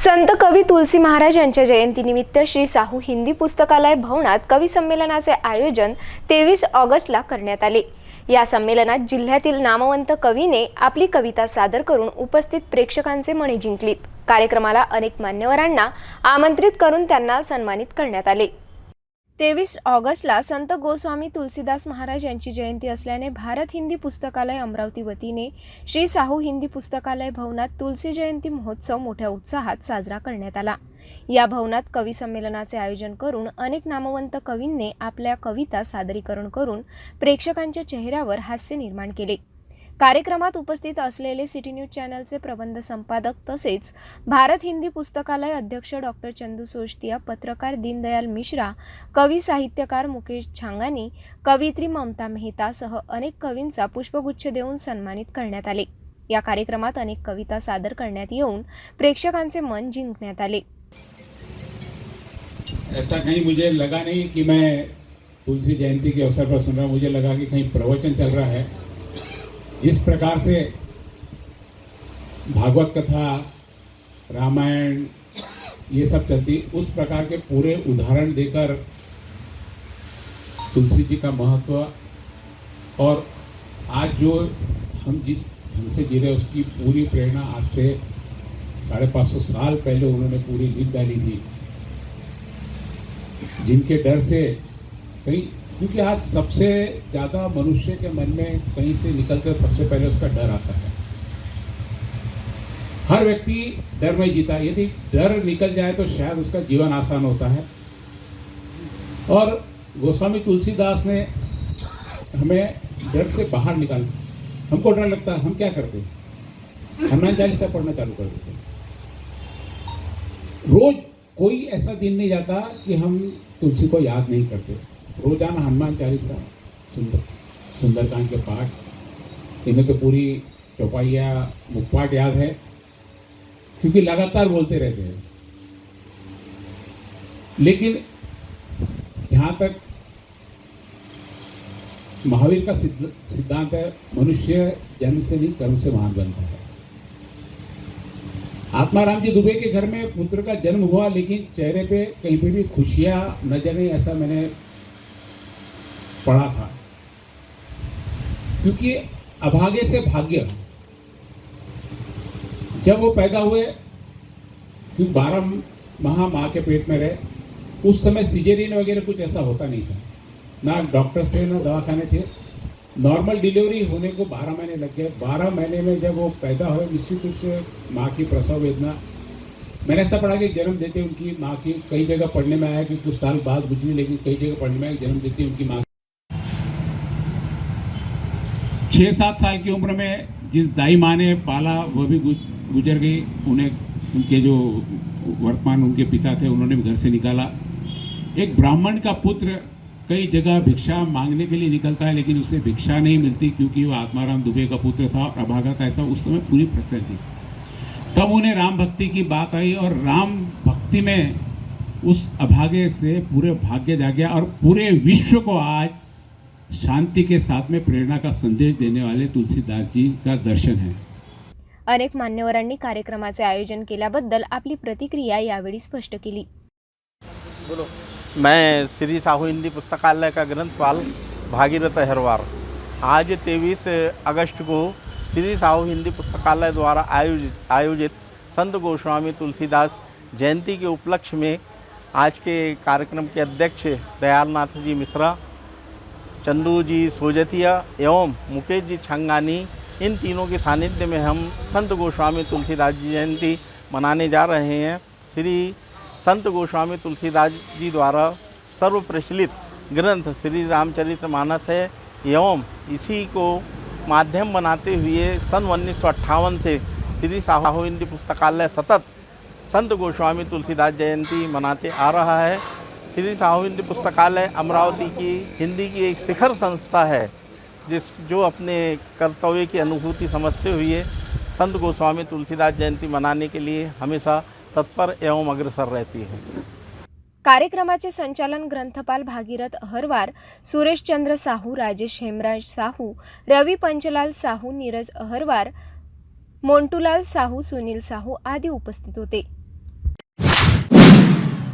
संत कवी तुलसी महाराज यांच्या जयंतीनिमित्त श्री साहू हिंदी पुस्तकालय भवनात कवी संमेलनाचे आयोजन 23 ऑगस्टला करण्यात आले। या संमेलनात जिल्ह्यातील नामवंत कवीने आपली कविता सादर करून उपस्थित प्रेक्षकांचे मने जिंकलीत। कार्यक्रमाला अनेक मान्यवरांना आमंत्रित करून त्यांना सन्मानित करण्यात आले। 23 ऑगस्टला संत गोस्वामी तुलसीदास महाराज यांची जयंती असल्याने भारत हिंदी पुस्तकालय अमरावती वतीने श्री साहू हिंदी पुस्तकालय भवनात तुलसी जयंती महोत्सव मोठ्या उत्साहात साजरा करण्यात आला। या भवनात कवी संमेलनाचे आयोजन करून अनेक नामवंत कवींनी आपल्या कविता सादरीकरण करून प्रेक्षकांच्या चेहऱ्यावर हास्य निर्माण केले। कार्यक्रमात उपस्थित असलेले सिटी न्यूज चॅनलचे प्रबंध संपादक तसेच भारत हिंदी पुस्तकालय अध्यक्ष डॉक्टर चंदू सोशतिया, पत्रकार दीनदयाल मिश्रा, कवी साहित्यकार मुकेश छांगानी, कवयित्री ममता मेहता सह अनेक कवींचा पुष्पगुच्छ देऊन सन्मानित करण्यात आले। या कार्यक्रमात अनेक कविता सादर करण्यात येऊन प्रेक्षकांचे मन जिंकण्यात आले। ऐसा कहीं मुझे लगा नहीं कि मैं तुलसी जयंती के अवसर पर सुन रहा हूँ। मुझे लगा कि कहीं प्रवचन चल रहा है। जिस प्रकार से भागवत कथा, रामायण ये सब चलती, उस प्रकार के पूरे उदाहरण देकर तुलसी जी का महत्व और आज जो हम जिस ढंग से जी रहे उसकी पूरी प्रेरणा आज से 550 साल पहले उन्होंने पूरी लिख डाली थी, जिनके डर से कहीं, क्योंकि आज सबसे ज़्यादा मनुष्य के मन में कहीं से निकलकर सबसे पहले उसका डर आता है। हर व्यक्ति डर में जीता है। यदि डर निकल जाए तो शायद उसका जीवन आसान होता है। और गोस्वामी तुलसीदास ने हमें डर से बाहर निकाल, हमको डर लगता है, हम क्या करते हैं? हनुमान चालीसा पढ़ना चालू कर देते हैं। रोज कोई ऐसा दिन नहीं जाता कि हम तुलसी को याद नहीं करते। रोजाना हनुमान चालीसा, सुंदरकांड के पाठ, इन्हें तो पूरी चौपाइया मुखपाठ याद है, क्योंकि लगातार बोलते रहते हैं। लेकिन जहाँ तक महावीर का सिद्धांत है, मनुष्य जन्म से नहीं कर्म से महान बनता है। आत्माराम जी दुबे के घर में पुत्र का जन्म हुआ, लेकिन चेहरे पे कहीं पे भी खुशियां नजर नहीं, ऐसा मैंने पढ़ा था। क्योंकि अभागे से भाग्य, जब वो पैदा हुए, क्योंकि 12 माह माँ के पेट में रहे, उस समय सिजेरियन वगैरह कुछ ऐसा होता नहीं था, ना डॉक्टर्स थे ना दवाखाने थे। नॉर्मल डिलीवरी होने को 12 महीने लग गए। 12 महीने में जब वो पैदा हुए, निश्चित रूप से माँ की प्रसव वेदना, मैंने ऐसा पढ़ा कि जन्म देते उनकी माँ की, कई जगह पढ़ने में आया कि कुछ साल बाद गुजरी, लेकिन कई जगह पढ़ने में आया जन्म देती उनकी माँ 6-7 साल की उम्र में जिस दाई माँ ने पाला वह भी गुजर गई। उन्हें उनके जो वर्तमान उनके पिता थे उन्होंने भी घर से निकाला। एक ब्राह्मण का पुत्र कई जगह भिक्षा मांगने के लिए निकलता है, लेकिन उसे भिक्षा नहीं मिलती, क्योंकि वो आत्माराम दुबे का पुत्र था और अभागा था, ऐसा उस समय पूरी प्रथा थी। तब उन्हें राम भक्ति की बात आई और राम भक्ति में उस अभागे से पूरे भाग्य जाग गया और पूरे विश्व को आज शांति के साथ में प्रेरणा का संदेश देने वाले तुलसीदास जी का दर्शन है। अनेक मान्यवरांनी कार्यक्रमाचे आयोजन केल्याबद्दल आपली प्रतिक्रिया यावेळी स्पष्ट केली। बोलो। मैं श्री साहू हिंदी पुस्तकालय का ग्रंथपाल भागीरथ अहरवार। आज 23 अगस्त को श्री साहू हिंदी पुस्तकालय द्वारा आयोजित संत गोस्वामी तुलसीदास जयंती के उपलक्ष्य में आज के कार्यक्रम के अध्यक्ष दयालनाथ जी मिश्रा, चंदू जी सोजतिया एवं मुकेश जी छंगानी, इन तीनों के सानिध्य में हम संत गोस्वामी तुलसीदास जी जयंती मनाने जा रहे हैं। श्री संत गोस्वामी तुलसीदास जी द्वारा सर्व प्रचलित ग्रंथ श्री रामचरितमानस है एवं इसी को माध्यम बनाते हुए सन 1958 से श्री साहू हिंदी पुस्तकालय सतत संत गोस्वामी तुलसीदास जयंती मनाते आ रहा है। श्री साहू हिंदी पुस्तकालय अमरावती की हिंदी की एक शिखर संस्था है, जो अपने कर्तव्य की अनुभूति समझते हुए संत गोस्वामी तुलसीदास जयंती मनाने के लिए हमेशा तत्पर एवं अग्रसर रहती है। कार्यक्रमाचे संचालन ग्रंथपाल भागीरथ अहरवार, सुरेश चंद्र साहू, राजेश हेमराज साहू, रवि पंचलाल साहू, नीरज अहरवार, मोंटूलाल साहू, सुनील साहू आदी उपस्थित होते।